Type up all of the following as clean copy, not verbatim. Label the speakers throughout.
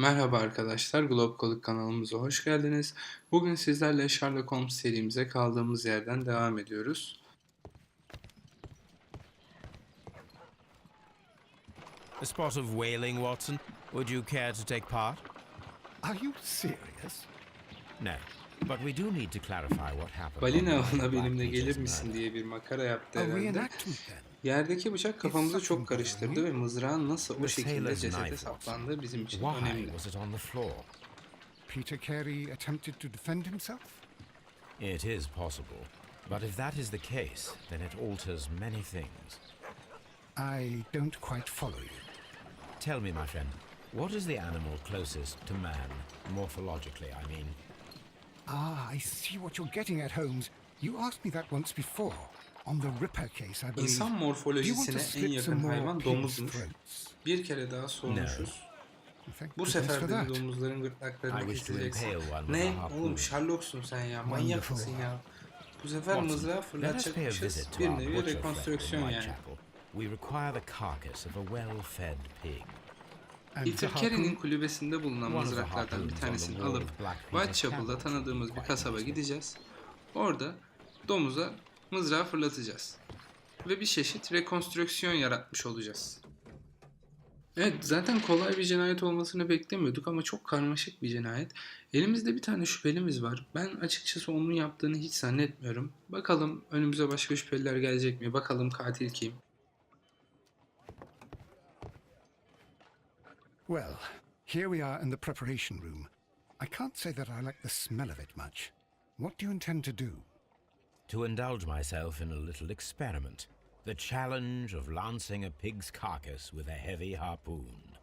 Speaker 1: Merhaba arkadaşlar, Globekolik kanalımıza hoş geldiniz. Bugün sizlerle Sherlock Holmes serimize kaldığımız yerden devam ediyoruz.
Speaker 2: A spot of whaling, Watson. Would you care to take part?
Speaker 3: Are you serious?
Speaker 2: No, but we do need to clarify what happened on
Speaker 1: Balina
Speaker 2: the night
Speaker 1: avına
Speaker 2: of Black
Speaker 1: benimle gelir
Speaker 2: Peter's
Speaker 1: misin
Speaker 2: murder.
Speaker 1: diye bir makara yaptı
Speaker 3: A
Speaker 1: herhalde.
Speaker 3: reenactment then?
Speaker 1: Yerdeki bıçak kafamızı çok karıştırdı ve mızrağın nasıl o
Speaker 2: The
Speaker 1: şekilde
Speaker 2: sailor's
Speaker 1: cesede
Speaker 2: knife,
Speaker 1: saplandığı bizim için
Speaker 2: Why
Speaker 1: önemli.
Speaker 2: was it on the floor?
Speaker 3: Peter Carey attempted to defend himself?
Speaker 2: It is possible, but if that is the case, then it alters many things.
Speaker 3: I don't quite follow you.
Speaker 2: Tell me, my friend, what is the animal closest to man, morphologically, I mean?
Speaker 3: I see what you're getting at, Holmes. You asked me that once before. On the Ripper case, I believe.
Speaker 1: İnsan
Speaker 3: Do you want
Speaker 1: morfolojisine
Speaker 3: to
Speaker 1: en
Speaker 3: slip
Speaker 1: yakın
Speaker 3: some more
Speaker 1: hayvan
Speaker 3: pigs'
Speaker 1: domuzmuş.
Speaker 3: throats?
Speaker 1: Bir kere daha sormuşuz.
Speaker 3: Thank
Speaker 1: Bu
Speaker 3: goodness
Speaker 1: sefer
Speaker 3: for
Speaker 1: de
Speaker 3: that.
Speaker 1: domuzların
Speaker 2: I
Speaker 1: gırtlaklarını
Speaker 2: wish to
Speaker 1: keseceksin.
Speaker 2: impale one with
Speaker 1: Ne?
Speaker 2: a harpoon.
Speaker 1: Oğlum Sherlock'sun sen ya. Manyak
Speaker 3: Wonderful.
Speaker 1: mısın ya? Bu sefer
Speaker 2: Watson,
Speaker 1: mızrağı
Speaker 2: let us pay a
Speaker 1: fırlatacakmışız.
Speaker 2: visit to
Speaker 1: Bir
Speaker 2: our
Speaker 1: nevi
Speaker 2: butcher friend
Speaker 1: rekonstrüksiyon
Speaker 2: in
Speaker 1: yani.
Speaker 2: Whitechapel. We require the carcass of a well-fed pig.
Speaker 3: And
Speaker 1: Peter
Speaker 3: the
Speaker 1: Carey'nin
Speaker 3: harpoon?
Speaker 1: kulübesinde bulunan
Speaker 2: One of the
Speaker 1: mızraklardan bir
Speaker 2: harpoons on
Speaker 1: tanesini
Speaker 2: the wall
Speaker 1: alıp
Speaker 2: of Black Peter's
Speaker 1: Whitechapel'da
Speaker 2: cabin.
Speaker 1: tanıdığımız bir
Speaker 2: Quite
Speaker 1: kasaba
Speaker 2: nicely.
Speaker 1: gideceğiz. Orada domuza mızrağı fırlatacağız. Ve bir çeşit rekonstrüksiyon yaratmış olacağız. Evet, zaten kolay bir cinayet olmasını beklemiyorduk ama çok karmaşık bir cinayet. Elimizde bir tane şüphelimiz var. Ben açıkçası onun yaptığını hiç zannetmiyorum. Bakalım önümüze başka şüpheliler gelecek mi? Bakalım katil kim?
Speaker 3: Well, here we are in the preparation room. I can't say that I like the smell of it much. What do you intend to do?
Speaker 2: To indulge myself in a little experiment. The challenge of lancing a pig's carcass with a heavy harpoon.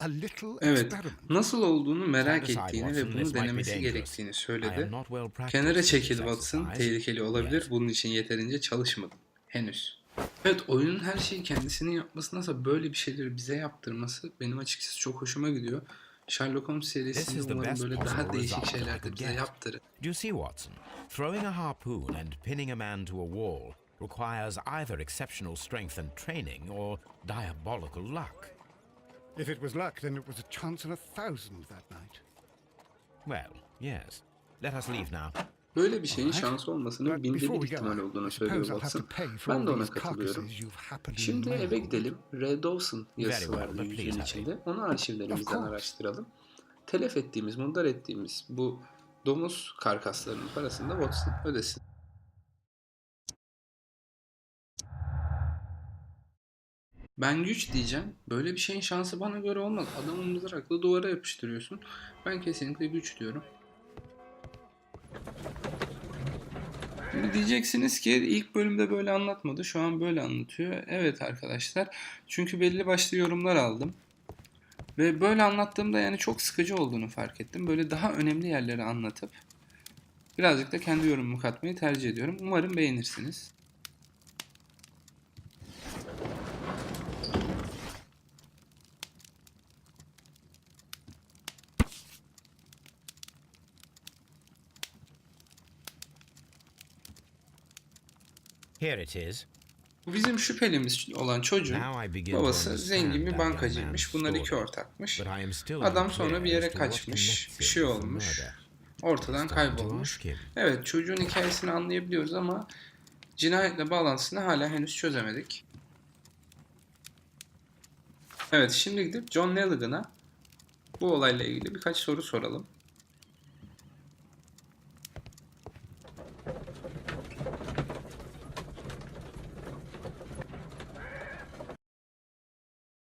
Speaker 3: A little
Speaker 1: Evet,
Speaker 3: experiment.
Speaker 1: nasıl olduğunu merak
Speaker 2: Stand aside,
Speaker 1: ettiğini ve
Speaker 2: Watson,
Speaker 1: bunu
Speaker 2: this might be
Speaker 1: denemesi
Speaker 2: dangerous.
Speaker 1: gerektiğini
Speaker 2: I
Speaker 1: söyledi.
Speaker 2: am not well practiced
Speaker 1: Kenara
Speaker 2: in
Speaker 1: çekil
Speaker 2: this
Speaker 1: Watson,
Speaker 2: exercise.
Speaker 1: tehlikeli olabilir.
Speaker 2: Yes.
Speaker 1: Bunun için yeterince çalışmadım. Henüz. Evet, oyunun her şeyi kendisinin yapmasındansa böyle bir şeyleri bize yaptırması benim açıkçası çok hoşuma gidiyor. Sherlock Holmes
Speaker 2: This
Speaker 1: serisinde
Speaker 2: is the
Speaker 1: umarım
Speaker 2: best
Speaker 1: böyle
Speaker 2: possible
Speaker 1: daha değişik
Speaker 2: result I
Speaker 1: şeyler de
Speaker 2: could
Speaker 1: bize
Speaker 2: get.
Speaker 1: yaptırır.
Speaker 2: Do you see, Watson? Throwing a harpoon and pinning a man to a wall requires either exceptional strength and training or diabolical luck.
Speaker 3: If it was luck, then it was a chance in 1,000 that night.
Speaker 2: Well, yes. Let us leave now.
Speaker 1: Böyle bir şeyin
Speaker 3: Alright.
Speaker 1: şansı olmasının
Speaker 3: But
Speaker 1: binde
Speaker 3: before
Speaker 1: bir
Speaker 3: we go,
Speaker 1: ihtimal olduğunu
Speaker 3: I
Speaker 1: söylüyor
Speaker 3: suppose I'll have
Speaker 1: Watson.
Speaker 3: to pay for
Speaker 1: Ben
Speaker 3: all
Speaker 1: de ona
Speaker 3: these
Speaker 1: katılıyorum.
Speaker 3: carcasses you've happily
Speaker 1: Şimdi eve
Speaker 3: mailed.
Speaker 1: gidelim. Red Dawson yazısı
Speaker 2: Very well,
Speaker 1: vardı
Speaker 2: but
Speaker 1: yüzüğün
Speaker 2: please
Speaker 1: içinde. Onu
Speaker 3: Of
Speaker 1: arşivlerimizden
Speaker 3: course.
Speaker 1: araştıralım. Telef ettiğimiz, mundar ettiğimiz bu domuz karkaslarının parasını da Watson ödesin. Ben güç diyeceğim. Böyle bir şeyin şansı bana göre olmaz. Adamı mızrakla duvara yapıştırıyorsun. Ben kesinlikle güç diyorum. Şimdi diyeceksiniz ki ilk bölümde böyle anlatmadı. Şu an böyle anlatıyor. Evet arkadaşlar. Çünkü belli başlı yorumlar aldım. Ve böyle anlattığımda yani çok sıkıcı olduğunu fark ettim. Böyle daha önemli yerleri anlatıp birazcık da kendi yorumumu katmayı tercih ediyorum. Umarım beğenirsiniz.
Speaker 2: Here it is.
Speaker 1: Bu bizim şüphelimiz olan çocuğun
Speaker 2: Now I begin to
Speaker 1: babası
Speaker 2: understand
Speaker 1: zengin bir
Speaker 2: that young
Speaker 1: bankacıymış.
Speaker 2: man's
Speaker 1: Bunlar iki
Speaker 2: story.
Speaker 1: ortakmış.
Speaker 2: But I am still
Speaker 1: Adam sonra
Speaker 2: unclear
Speaker 1: bir yere
Speaker 2: as to what
Speaker 1: kaçmış.
Speaker 2: connects
Speaker 1: Bir
Speaker 2: him
Speaker 1: şey
Speaker 2: with the
Speaker 1: olmuş.
Speaker 2: murder.
Speaker 1: Ortadan
Speaker 2: It's time to
Speaker 1: kaybolmuş.
Speaker 2: ask him.
Speaker 1: Evet, çocuğun hikayesini anlayabiliyoruz ama cinayetle bağlantısını hala henüz çözemedik. Evet, şimdi gidip John Nelligan'a bu olayla ilgili birkaç soru soralım.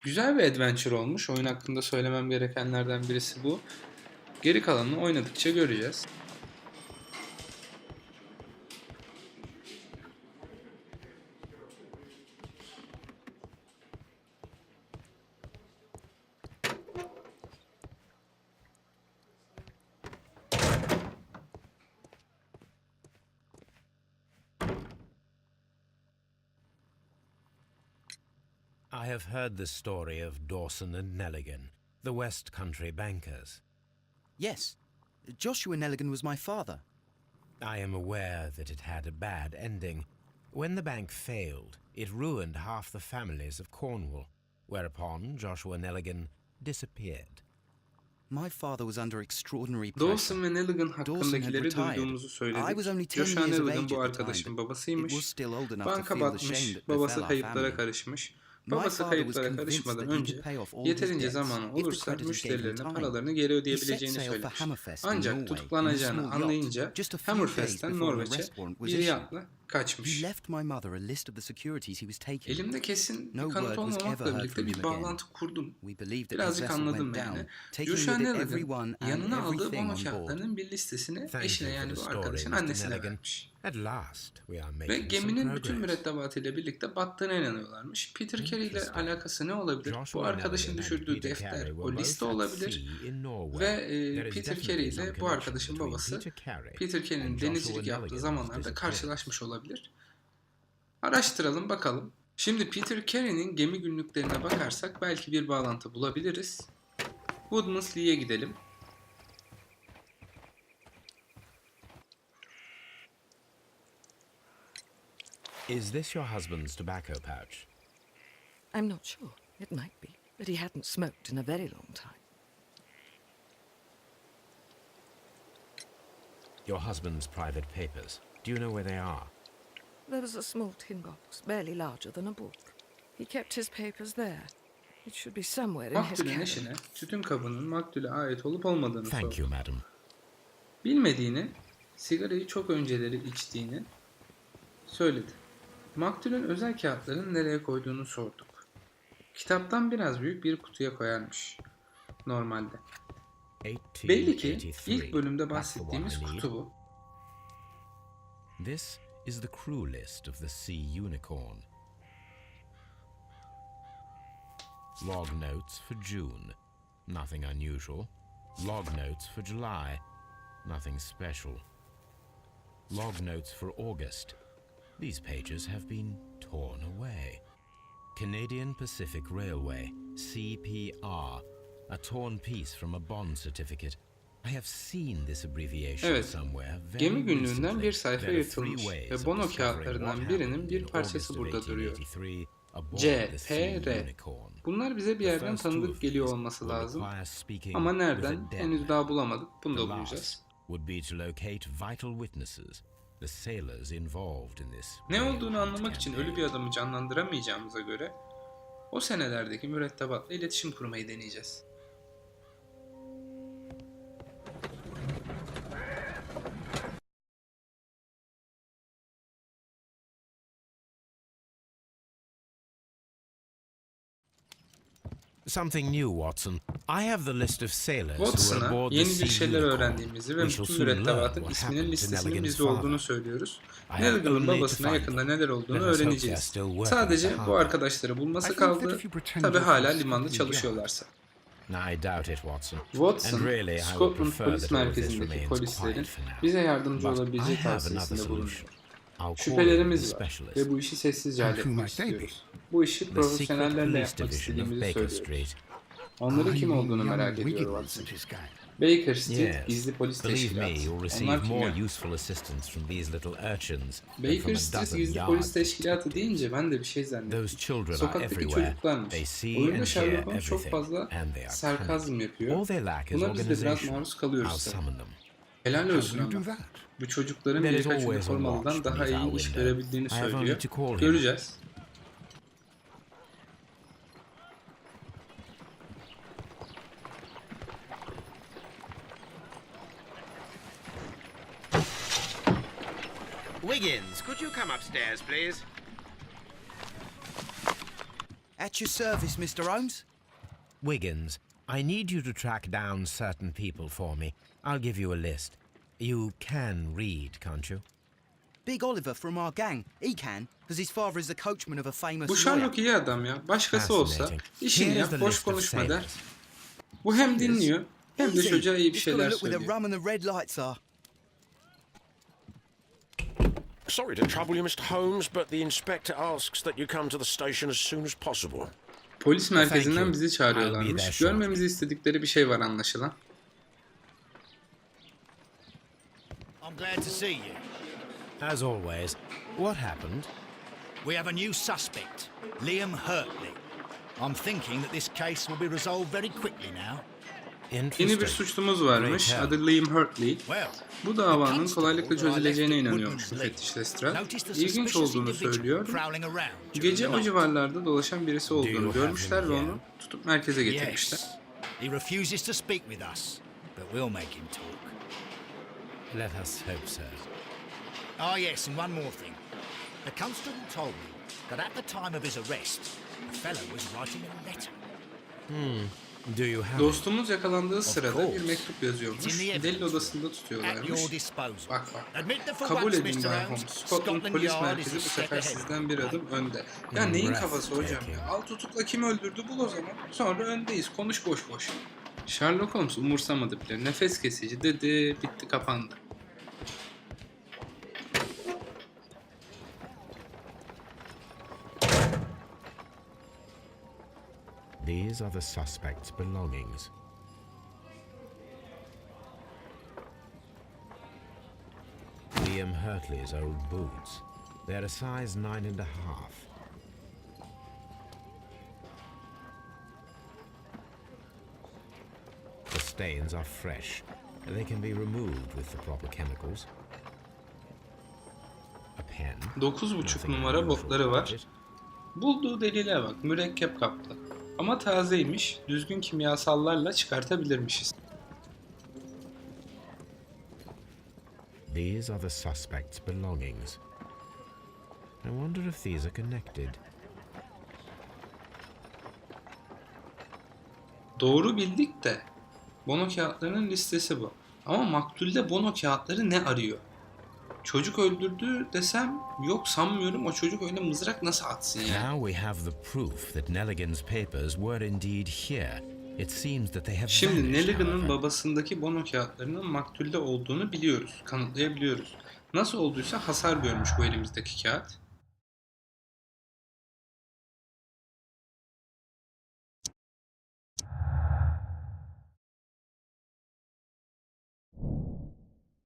Speaker 1: Güzel bir adventure olmuş. Oyun hakkında söylemem gerekenlerden birisi bu. Geri kalanını oynadıkça göreceğiz.
Speaker 2: I have heard the story of Dawson and Nelligan, the West Country bankers.
Speaker 4: Yes, Joshua Nelligan was my father.
Speaker 2: I am aware that it had a bad ending. When the bank failed, it ruined half the families of Cornwall, whereupon Joshua Nelligan disappeared.
Speaker 4: My father was under extraordinary pressure.
Speaker 1: Dawson ve Nelligan hakkındakileri
Speaker 4: retired.
Speaker 1: duyduğumuzu
Speaker 4: I
Speaker 1: söyledik.
Speaker 4: was only 10
Speaker 1: Joshua
Speaker 4: years of
Speaker 1: Nelligan
Speaker 4: age
Speaker 1: bu
Speaker 4: at the time,
Speaker 1: arkadaşın
Speaker 4: but it
Speaker 1: babasıymış.
Speaker 4: was still old enough to
Speaker 1: Banka
Speaker 4: feel
Speaker 1: batmış,
Speaker 4: ashamed that
Speaker 1: babası
Speaker 4: befell our
Speaker 1: kayıplara
Speaker 4: family.
Speaker 1: karışmış.
Speaker 4: My
Speaker 1: Babası
Speaker 4: father was
Speaker 1: kayıplara
Speaker 4: convinced
Speaker 1: karışmadan
Speaker 4: that he
Speaker 1: önce
Speaker 4: could pay off all his
Speaker 1: yeterince
Speaker 4: debts
Speaker 1: zamanı
Speaker 4: if the
Speaker 1: olursa
Speaker 4: creditors gave him
Speaker 1: müşterilerine
Speaker 4: time.
Speaker 1: paralarını geri
Speaker 4: He set
Speaker 1: ödeyebileceğini
Speaker 4: sail for
Speaker 1: söylemiş.
Speaker 4: Hammerfest in
Speaker 1: Ancak
Speaker 4: Norway in a
Speaker 1: tutuklanacağını
Speaker 4: small
Speaker 1: anlayınca
Speaker 4: yacht, just a few days
Speaker 1: Hammerfest'ten
Speaker 4: before the
Speaker 1: Norveç'e
Speaker 4: arrest warrant was
Speaker 1: bir
Speaker 4: issued.
Speaker 1: yatla kaçmış.
Speaker 4: He left my mother a list of the securities he was taking.
Speaker 1: Elimde kesin
Speaker 4: No
Speaker 1: bir kanıt
Speaker 4: word was ever
Speaker 1: olmamakla
Speaker 4: heard
Speaker 1: birlikte
Speaker 4: from
Speaker 1: bir
Speaker 4: him again.
Speaker 1: bağlantı kurdum.
Speaker 4: We believed that his
Speaker 1: Birazcık
Speaker 4: vessel
Speaker 1: anladım
Speaker 4: went
Speaker 1: yani.
Speaker 4: down, taking
Speaker 1: Joshua
Speaker 4: with it
Speaker 1: Nelligan
Speaker 4: everyone and
Speaker 1: yanına aldığı
Speaker 4: everything
Speaker 1: bono
Speaker 4: on board.
Speaker 1: kağıtlarının bir listesini
Speaker 2: Thank
Speaker 1: eşine
Speaker 2: you for
Speaker 1: yani
Speaker 2: the
Speaker 1: bu
Speaker 2: story,
Speaker 1: arkadaşın
Speaker 2: Mr.
Speaker 1: annesine
Speaker 2: Nelligan.
Speaker 1: vermiş.
Speaker 2: At last we are
Speaker 1: Ve
Speaker 2: making some
Speaker 1: geminin bütün
Speaker 2: progress.
Speaker 1: mürettebatıyla birlikte battığına inanıyorlarmış. Peter Carey ile
Speaker 2: Interesting.
Speaker 1: alakası ne olabilir? Bu
Speaker 2: Joshua
Speaker 1: arkadaşın
Speaker 2: Nelligan and
Speaker 1: düşürdüğü
Speaker 2: Peter
Speaker 1: defter
Speaker 2: Carey
Speaker 1: o
Speaker 2: were
Speaker 1: liste
Speaker 2: both at
Speaker 1: olabilir.
Speaker 2: sea in Norway.
Speaker 1: Ve
Speaker 2: There is
Speaker 1: Peter
Speaker 2: definitely
Speaker 1: Carey
Speaker 2: some
Speaker 1: ile bu
Speaker 2: connection
Speaker 1: arkadaşın
Speaker 2: between
Speaker 1: babası
Speaker 2: Peter Carey
Speaker 1: Peter Carey'nin
Speaker 2: and Joshua
Speaker 1: denizcilik yaptığı
Speaker 2: Nelligan's
Speaker 1: zamanlarda
Speaker 2: disappearance.
Speaker 1: karşılaşmış olabilir. Araştıralım bakalım. Şimdi Peter Carey'nin gemi günlüklerine bakarsak belki bir bağlantı bulabiliriz. Woodman's Lee'ye gidelim.
Speaker 2: Is this your husband's tobacco pouch?
Speaker 5: I'm not sure. It might be, but he hadn't smoked in a very long time.
Speaker 2: Your husband's private papers. Do you know where they are?
Speaker 5: There was a small tin box, barely larger than a book. He kept his papers there. It should be somewhere in his
Speaker 1: Maktulün
Speaker 5: cabin.
Speaker 1: eşine tütün kabının maktule ait olup olmadığını
Speaker 2: Thank
Speaker 1: sordu.
Speaker 2: you, madam.
Speaker 1: Bilmediğini, sigarayı çok önceleri içtiğini söyledi. Maktulün özel kağıtlarını nereye koyduğunu sorduk. Kitaptan biraz büyük bir kutuya koyarmış. Normalde. Belli ki
Speaker 2: 1883.
Speaker 1: ilk bölümde
Speaker 2: That's the one
Speaker 1: bahsettiğimiz
Speaker 2: I need.
Speaker 1: kutu bu.
Speaker 2: This is the crew list of the Sea Unicorn. Log notes for June. Nothing unusual. Log notes for July. Nothing special. Log notes for August. These pages have been torn away. Canadian Pacific Railway, CPR. A torn piece from a bond certificate. I have seen this abbreviation
Speaker 1: Evet,
Speaker 2: somewhere very
Speaker 1: gemi günlüğünden
Speaker 2: recently.
Speaker 1: bir sayfa
Speaker 2: There are three
Speaker 1: yırtılmış
Speaker 2: ways
Speaker 1: ve
Speaker 2: of
Speaker 1: bono
Speaker 2: discovering
Speaker 1: kağıtlarından
Speaker 2: what
Speaker 1: birinin
Speaker 2: happened
Speaker 1: bir
Speaker 2: in
Speaker 1: parçası
Speaker 2: August of
Speaker 1: burada duruyor.
Speaker 2: 1883 aboard
Speaker 1: C,
Speaker 2: the Sea
Speaker 1: P, R.
Speaker 2: Unicorn.
Speaker 1: Bunlar bize bir
Speaker 2: The
Speaker 1: yerden
Speaker 2: first two
Speaker 1: tanıdık
Speaker 2: of
Speaker 1: geliyor
Speaker 2: these
Speaker 1: olması
Speaker 2: will
Speaker 1: lazım.
Speaker 2: require speaking
Speaker 1: Ama
Speaker 2: with a
Speaker 1: nereden?
Speaker 2: dead
Speaker 1: Henüz
Speaker 2: man.
Speaker 1: daha bulamadık. Bunu
Speaker 2: The
Speaker 1: da bulacağız.
Speaker 2: last would be to locate vital witnesses, the sailors involved in this.
Speaker 1: Ne olduğunu
Speaker 2: railroad
Speaker 1: anlamak için
Speaker 2: campaign.
Speaker 1: ölü bir adamı canlandıramayacağımıza göre o senelerdeki mürettebatla iletişim kurmayı deneyeceğiz.
Speaker 2: Something new, Watson. I have the list of sailors who were
Speaker 1: Watson'a
Speaker 2: aboard the
Speaker 1: yeni bir
Speaker 2: Sea
Speaker 1: şeyler
Speaker 2: Unicorn.
Speaker 1: öğrendiğimizi ve
Speaker 2: We shall
Speaker 1: bütün
Speaker 2: soon learn
Speaker 1: mürettebatın
Speaker 2: what
Speaker 1: isminin
Speaker 2: happened to
Speaker 1: listesinin
Speaker 2: Nelligan's
Speaker 1: bizde
Speaker 2: father.
Speaker 1: olduğunu söylüyoruz.
Speaker 2: I have
Speaker 1: Nelligan'ın
Speaker 2: only to
Speaker 1: babasına
Speaker 2: find
Speaker 1: yakında
Speaker 2: them.
Speaker 1: neler olduğunu
Speaker 2: Let us hope they are
Speaker 1: öğreneceğiz.
Speaker 2: still working
Speaker 1: Sadece
Speaker 2: at the
Speaker 1: bu
Speaker 2: harbour.
Speaker 1: arkadaşları
Speaker 3: I
Speaker 1: bulması
Speaker 3: think that
Speaker 1: kaldı.
Speaker 3: if you pretend
Speaker 1: Tabi
Speaker 3: you're
Speaker 1: hala
Speaker 3: from
Speaker 1: limanda
Speaker 3: Scotland
Speaker 1: çalışıyorlarsa.
Speaker 2: I doubt it, Watson.
Speaker 1: Watson,
Speaker 2: And really, I would
Speaker 1: Scotland
Speaker 2: prefer
Speaker 1: Polis
Speaker 2: that all of this
Speaker 1: Merkezi'ndeki
Speaker 2: remains
Speaker 1: polislerin
Speaker 2: quiet for now.
Speaker 1: bize yardımcı
Speaker 2: But I
Speaker 1: olabileceği
Speaker 2: have another
Speaker 1: tavsiyesinde
Speaker 2: solution.
Speaker 1: bulunuyor.
Speaker 2: I'll call
Speaker 1: Şüphelerimiz
Speaker 2: in a
Speaker 1: var
Speaker 2: specialist.
Speaker 1: ve bu işi sessizce
Speaker 3: And who
Speaker 1: halletmek
Speaker 3: might they be?
Speaker 1: istiyoruz. Bu işi
Speaker 2: The secret
Speaker 1: profesyonellerle
Speaker 2: police
Speaker 1: yapmak
Speaker 2: division of
Speaker 1: istediğimizi
Speaker 2: Baker
Speaker 1: söylüyoruz.
Speaker 2: Street.
Speaker 1: Onların kim
Speaker 3: you
Speaker 1: olduğunu
Speaker 3: young
Speaker 1: merak ediyor
Speaker 3: Wiggins
Speaker 1: Watson.
Speaker 3: and his gang?
Speaker 1: Baker Street
Speaker 2: Yes.
Speaker 1: gizli polis
Speaker 2: Believe me,
Speaker 1: teşkilatı.
Speaker 2: you'll receive
Speaker 1: Onlar kim
Speaker 2: more
Speaker 1: ya?
Speaker 2: useful assistance from these little urchins than from
Speaker 1: Baker
Speaker 2: a
Speaker 1: Street
Speaker 2: dozen
Speaker 1: gizli
Speaker 2: yard
Speaker 1: polis
Speaker 2: pistols.
Speaker 1: teşkilatı deyince ben de bir şey
Speaker 2: Those
Speaker 1: zannettim.
Speaker 2: children are
Speaker 1: Sokaktaki
Speaker 2: everywhere.
Speaker 1: çocuklarmış.
Speaker 2: They see
Speaker 1: Oyunda
Speaker 2: and
Speaker 1: Sherlock
Speaker 2: hear
Speaker 1: Holmes çok
Speaker 2: everything,
Speaker 1: fazla
Speaker 2: and they are
Speaker 1: sarkazm
Speaker 2: cunning.
Speaker 1: yapıyor.
Speaker 2: All they lack is
Speaker 1: Buna biz de biraz
Speaker 2: organization.
Speaker 1: maruz
Speaker 2: I'll
Speaker 1: kalıyoruz tabii.
Speaker 2: summon them.
Speaker 1: Helal
Speaker 3: How
Speaker 1: olsun
Speaker 3: do you do
Speaker 1: ama.
Speaker 3: that?
Speaker 1: Bu çocukların
Speaker 2: There is
Speaker 1: birkaç
Speaker 2: always a
Speaker 1: üniformalıdan
Speaker 2: watch
Speaker 1: daha
Speaker 2: beneath
Speaker 1: iyi
Speaker 2: our
Speaker 1: iş
Speaker 2: window.
Speaker 1: görebildiğini
Speaker 2: I have only
Speaker 1: söylüyor.
Speaker 2: to call him.
Speaker 1: Göreceğiz.
Speaker 6: Wiggins, could you come upstairs, please?
Speaker 4: At your service, Mr. Holmes.
Speaker 2: Wiggins, I need you to track down certain people for me. I'll give you a list. You can read, can't you?
Speaker 4: Big Oliver from our gang. He can, because his father is the coachman of a famous
Speaker 1: Bu
Speaker 4: lawyer.
Speaker 1: Sherlock iyi adam ya. Başkası olsa
Speaker 2: Fascinating.
Speaker 1: işini
Speaker 2: Here is
Speaker 1: yap,
Speaker 2: the
Speaker 1: boş
Speaker 2: list of
Speaker 1: konuşma der.
Speaker 2: sailors.
Speaker 1: Bu hem dinliyor hem de
Speaker 4: Easy.
Speaker 1: çocuğa iyi bir
Speaker 4: Just gotta
Speaker 1: şeyler
Speaker 4: look where the
Speaker 1: söylüyor.
Speaker 4: rum and the red lights are.
Speaker 6: Sorry to trouble you, Mr. Holmes, but the inspector asks that you come to the station as soon as possible.
Speaker 1: Polis merkezinden
Speaker 2: you.
Speaker 1: bizi
Speaker 2: I'll be
Speaker 1: çağırıyorlarmış.
Speaker 2: there shortly.
Speaker 1: Görmemizi istedikleri bir şey var anlaşılan.
Speaker 7: I'm glad to see you.
Speaker 2: As always, what happened?
Speaker 7: We have a new suspect, Liam Hurtley. I'm thinking that this case will be resolved very quickly now.
Speaker 1: Yeni bir
Speaker 2: Interesting.
Speaker 1: suçlumuz varmış. Adı Liam Hurtley.
Speaker 7: Well,
Speaker 1: Bu davanın kolaylıkla çözüleceğine inanıyormuş müfettiş Lestrade. İlginç olduğunu söylüyor. Gece o civarlarda dolaşan birisi olduğunu görmüşler ve onu tutup merkeze getirmişler.
Speaker 7: yes. He refuses to speak with us, but we'll make him talk.
Speaker 2: Let us hope so.
Speaker 7: Oh, yes, and one more thing. The constable told me that at the time of his arrest, the fellow was writing a letter.
Speaker 2: Do you have it?
Speaker 1: Dostumuz yakalandığı sırada bir
Speaker 7: course.
Speaker 1: mektup yazıyormuş.
Speaker 7: It's in the evidence.
Speaker 1: Delil odasında
Speaker 7: At
Speaker 1: tutuyorlarmış.
Speaker 7: your disposal.
Speaker 1: Bak bak.
Speaker 7: Admit that for
Speaker 1: Kabul
Speaker 7: once,
Speaker 1: edin
Speaker 7: Mr.
Speaker 1: Bay
Speaker 7: Holmes,
Speaker 1: Holmes. Scotland Polis
Speaker 7: Yard
Speaker 1: Merkezi bu
Speaker 7: is a
Speaker 1: sefer
Speaker 7: step ahead.
Speaker 1: sizden bir adım önde. Ya neyin kafası hocam ya? Al tutukla kim öldürdü bul o zaman. Sonra öndeyiz. Konuş boş boş. Sherlock Holmes umursamadı bile. Nefes kesici dedi. Bitti kapandı.
Speaker 2: These are the suspect's belongings. Liam Hurtley's old boots. They're a size 9.5. The stains are fresh. They can be removed with the proper chemicals. A pen.
Speaker 1: 9,5
Speaker 2: Nothing
Speaker 1: numara
Speaker 2: unusual
Speaker 1: botları
Speaker 2: about
Speaker 1: var.
Speaker 2: it.
Speaker 1: Bulduğu delile bak. Mürekkep kaplı. Ama tazeymiş. Düzgün kimyasallarla çıkartabilirmişiz.
Speaker 2: These are the suspect's belongings. I wonder if these are connected.
Speaker 1: Doğru bildik de bono kağıtlarının listesi bu. Ama maktulde bono kağıtları ne arıyor? Çocuk öldürdü desem yok sanmıyorum, o çocuk öyle mızrak nasıl atsın yani?
Speaker 2: Now we have the proof that Nelligan's papers were indeed here. It seems that they have
Speaker 1: Şimdi
Speaker 2: vanished,
Speaker 1: Nelligan'ın
Speaker 2: however.
Speaker 1: babasındaki bono kağıtlarının maktulde olduğunu biliyoruz, kanıtlayabiliyoruz. Nasıl olduysa hasar görmüş bu elimizdeki kağıt.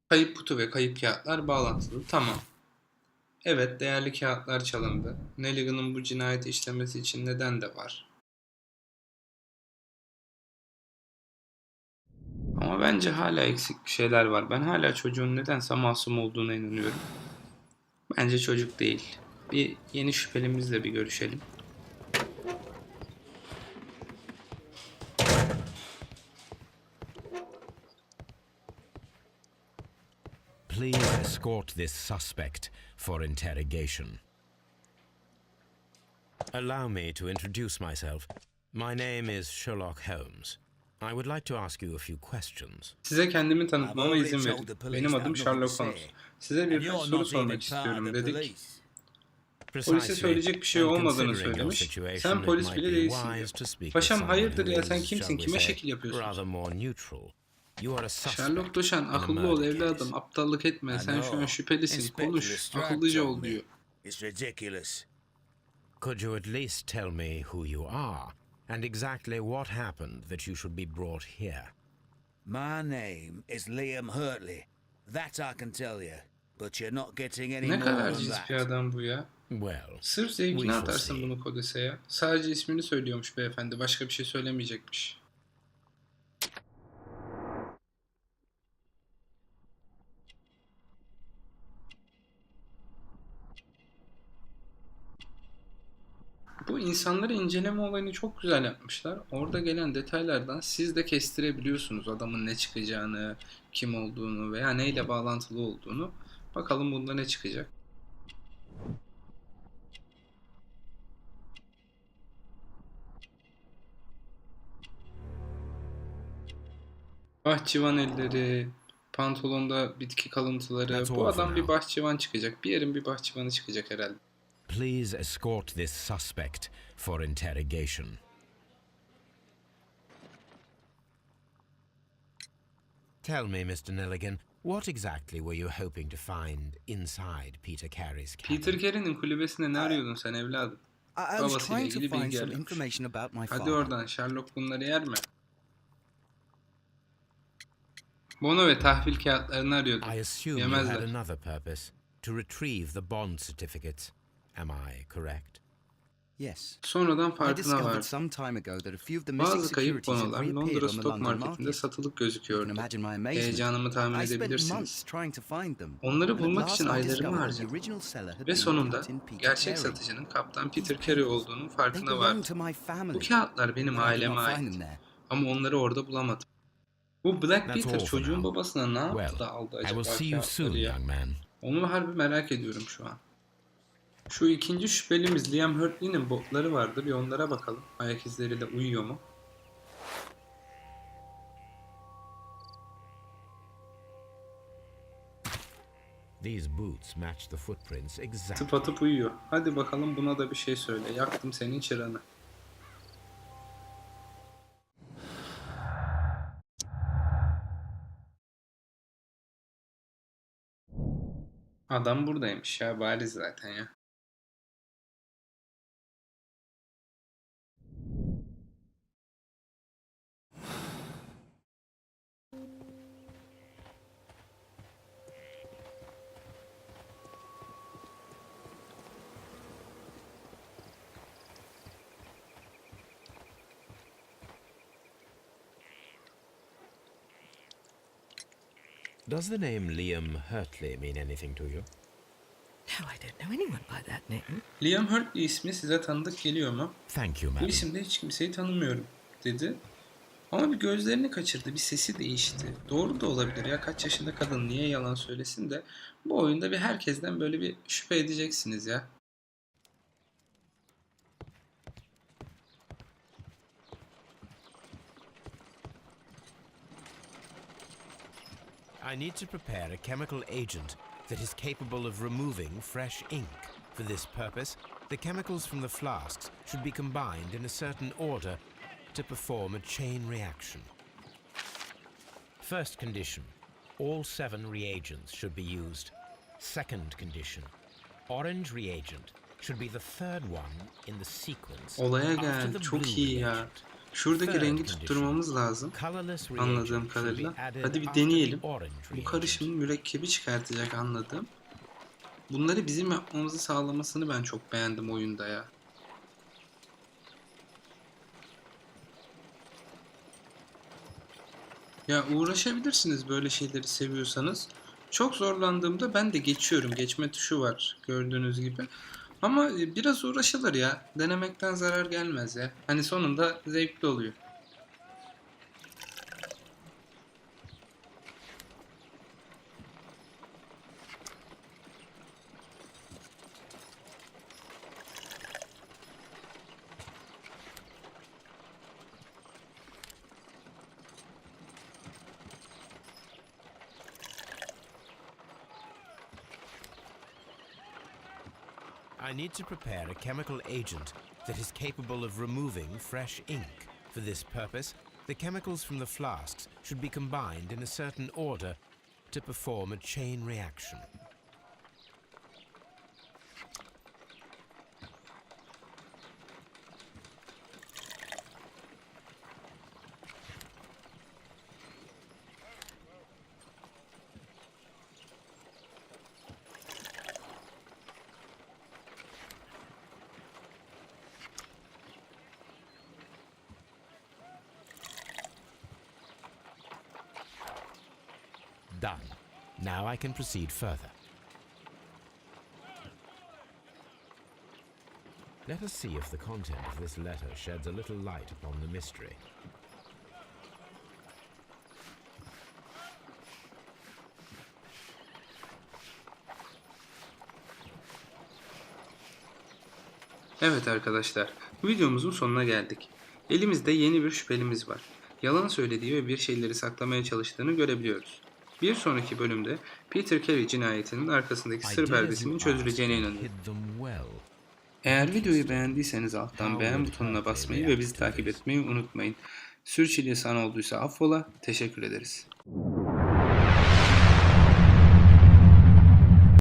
Speaker 1: Kayıp kutu ve kayıp kağıtlar bağlantılı. Tamam. Evet, değerli kağıtlar çalındı. Nelligan'ın bu cinayeti işlemesi için neden de var. Ama bence hala eksik bir şeyler var. Ben hala çocuğun nedense masum olduğuna inanıyorum. Bence çocuk değil. Bir yeni şüphelimizle bir görüşelim.
Speaker 2: Please escort this suspect for interrogation. Allow me to introduce myself. My name is Sherlock Holmes. I would like to ask you a few questions.
Speaker 1: Size kendimi tanıtmama izin verin. Benim adım Sherlock Holmes. Size
Speaker 7: And
Speaker 1: birkaç
Speaker 7: you're
Speaker 1: soru
Speaker 7: not
Speaker 1: sormak
Speaker 7: even part
Speaker 1: istiyorum
Speaker 7: of the
Speaker 1: dedik.
Speaker 7: police.
Speaker 1: Polise söyleyecek bir şey
Speaker 2: and
Speaker 1: olmadığını
Speaker 2: considering your
Speaker 1: söylemiş.
Speaker 2: situation,
Speaker 1: Sen
Speaker 2: it
Speaker 1: polis
Speaker 2: might
Speaker 1: bile
Speaker 2: be
Speaker 1: değilsin
Speaker 2: wise
Speaker 1: diyor.
Speaker 2: to speak with
Speaker 1: Paşam
Speaker 2: someone
Speaker 1: hayırdır
Speaker 2: who
Speaker 1: ya, sen
Speaker 2: is,
Speaker 1: kimsin,
Speaker 2: shall we
Speaker 1: kime
Speaker 2: say,
Speaker 1: şekil yapıyorsun?
Speaker 2: rather more neutral. You are a suspect
Speaker 1: Sherlock Doşan
Speaker 2: in a
Speaker 1: akıllı ol
Speaker 2: murder
Speaker 1: evladım,
Speaker 2: case.
Speaker 1: aptallık etme, sen şu an şüphelisin, konuş, akıllıca ol diyor.
Speaker 7: It's ridiculous.
Speaker 2: Could you at least tell me who you are and exactly what happened that you should be brought here?
Speaker 8: My name is Liam Hurtley. That I can tell you. But you're not getting any
Speaker 1: Ne
Speaker 8: more
Speaker 1: kadar
Speaker 8: than
Speaker 1: cins
Speaker 8: that.
Speaker 1: bir adam bu ya.
Speaker 2: Well,
Speaker 1: Sırf
Speaker 2: we
Speaker 1: zevkine
Speaker 2: shall
Speaker 1: atarsın
Speaker 2: see.
Speaker 1: bunu kodese ya. Sadece ismini söylüyormuş beyefendi, başka bir şey söylemeyecekmiş. Bu insanları inceleme olayını çok güzel yapmışlar. Orada gelen detaylardan siz de kestirebiliyorsunuz adamın ne çıkacağını, kim olduğunu veya neyle bağlantılı olduğunu. Bakalım bunda ne çıkacak. Bahçıvan elleri, pantolonda bitki kalıntıları.
Speaker 2: That's
Speaker 1: Bu
Speaker 2: all for
Speaker 1: adam bir
Speaker 2: now.
Speaker 1: bahçıvan çıkacak. Bir yerin bir bahçıvanı çıkacak herhalde.
Speaker 2: Please escort this suspect for interrogation. Tell me, Mr. Nelligan, what exactly were you hoping to find inside Peter Carey's cabin?
Speaker 1: Peter Carey'nin kulübesinde ne arıyordun sen evladım?
Speaker 4: I was
Speaker 1: Babasıyla
Speaker 4: trying to
Speaker 1: ilgili
Speaker 4: find
Speaker 1: bilgi
Speaker 4: some
Speaker 1: arıyormuş.
Speaker 4: information about my
Speaker 1: Hadi
Speaker 4: father.
Speaker 1: oradan, Sherlock bunları yer mi? Bono ve tahvil kağıtlarını arıyordu.
Speaker 2: I assume you had
Speaker 1: Yemezler.
Speaker 2: another purpose, to retrieve the bond certificates. Am I correct?
Speaker 4: Yes.
Speaker 1: Sonradan
Speaker 4: I
Speaker 1: farkına
Speaker 4: discovered
Speaker 1: vardı.
Speaker 4: some time ago that a few of the missing
Speaker 1: Bazı kayıp
Speaker 4: securities had
Speaker 1: bonolar
Speaker 4: reappeared
Speaker 1: Londra
Speaker 4: on the
Speaker 1: Stock
Speaker 4: London
Speaker 1: Marketi'nde
Speaker 4: market.
Speaker 1: satılık
Speaker 4: You can
Speaker 1: gözüküyordu.
Speaker 4: imagine my amazement.
Speaker 1: Heyecanımı tahmin
Speaker 4: I spent
Speaker 1: edebilirsiniz.
Speaker 4: months trying to find them.
Speaker 1: Onları
Speaker 4: And at
Speaker 1: bulmak için
Speaker 4: last I
Speaker 1: aylarımı
Speaker 4: discovered that the
Speaker 1: harcadım.
Speaker 4: original seller had
Speaker 1: Ve
Speaker 4: been
Speaker 1: sonunda
Speaker 4: Captain Peter
Speaker 1: gerçek
Speaker 4: Carey.
Speaker 1: satıcının Kaptan
Speaker 4: These
Speaker 1: Peter Carey
Speaker 4: papers,
Speaker 1: olduğunun
Speaker 4: they
Speaker 1: farkına
Speaker 4: belong
Speaker 1: vardım.
Speaker 4: to my
Speaker 1: Bu
Speaker 4: family.
Speaker 1: kağıtlar benim
Speaker 4: But I did
Speaker 1: aileme
Speaker 4: not find
Speaker 1: ait.
Speaker 4: them there.
Speaker 1: Ama onları orada bulamadım. Bu Black
Speaker 2: That's
Speaker 1: Peter
Speaker 2: all for
Speaker 1: çocuğun
Speaker 2: now.
Speaker 1: babasına ne yaptı
Speaker 2: Well,
Speaker 1: da aldı
Speaker 2: I will
Speaker 1: acaba
Speaker 2: see you soon,
Speaker 1: kağıtları ya?
Speaker 2: young man.
Speaker 1: Onu harbi merak ediyorum şu an. Şu ikinci şüphelimiz Liam Hurtley'nin botları vardı. Bir onlara bakalım. Ayak izleriyle uyuyor mu?
Speaker 2: These boots match the footprints exactly.
Speaker 1: Tıpatıp uyuyor. Hadi bakalım buna da bir şey söyle. Yaktım senin çıranı. Adam buradaymış ya, bariz zaten ya.
Speaker 2: Does the name Liam Hurtley mean anything to you?
Speaker 5: No, I don't know anyone by that name.
Speaker 1: Liam Hurtley ismi size tanıdık geliyor mu?
Speaker 2: Thank you,
Speaker 1: Bu
Speaker 2: madam.
Speaker 1: isimde hiç kimseyi tanımıyorum dedi. Ama bir gözlerini kaçırdı, bir sesi değişti. Doğru da olabilir ya, kaç yaşında kadın niye yalan söylesin de bu oyunda bir herkesten böyle bir şüphe edeceksiniz ya.
Speaker 2: I need to prepare a chemical agent that is capable of removing fresh ink. For this purpose, the chemicals from the flasks should be combined in a certain order to perform a chain reaction. First condition, all 7 reagents should be used. Second condition, orange reagent should be the third one in the sequence.
Speaker 1: Olaya
Speaker 2: after
Speaker 1: gel,
Speaker 2: the
Speaker 1: çok
Speaker 2: blue
Speaker 1: iyi ya.
Speaker 2: reagent.
Speaker 1: Şuradaki
Speaker 2: Third
Speaker 1: rengi
Speaker 2: condition,
Speaker 1: tutturmamız lazım.
Speaker 2: colorless
Speaker 1: Anladığım
Speaker 2: reagent should be
Speaker 1: kadarıyla.
Speaker 2: added
Speaker 1: Hadi bir
Speaker 2: after the
Speaker 1: deneyelim.
Speaker 2: orange
Speaker 1: Bu
Speaker 2: reagent.
Speaker 1: karışımın mürekkebi çıkartacak anladığım. Bunları bizim yapmamızı sağlamasını ben çok beğendim oyunda ya. Ya uğraşabilirsiniz böyle şeyleri seviyorsanız. Çok zorlandığımda ben de geçiyorum. Geçme tuşu var gördüğünüz gibi. Ama biraz uğraşılır ya. Denemekten zarar gelmez ya. Hani sonunda zevkli oluyor.
Speaker 2: I need to prepare a chemical agent that is capable of removing fresh ink. For this purpose, the chemicals from the flasks should be combined in a certain order to perform a chain reaction. Done. Now I can proceed further. Let us see if the content of this letter sheds a little light upon the mystery.
Speaker 1: Evet arkadaşlar, videomuzun sonuna geldik. Elimizde yeni bir şüphelimiz var. Yalan söylediği ve bir şeyleri saklamaya çalıştığını görebiliyoruz. Bir sonraki bölümde Peter Carey cinayetinin arkasındaki sır perdesinin çözüleceğine inanıyorum. Eğer videoyu beğendiyseniz alttan beğen butonuna basmayı ve bizi takip etmeyi unutmayın. Sürçülisan olduysa affola, teşekkür ederiz.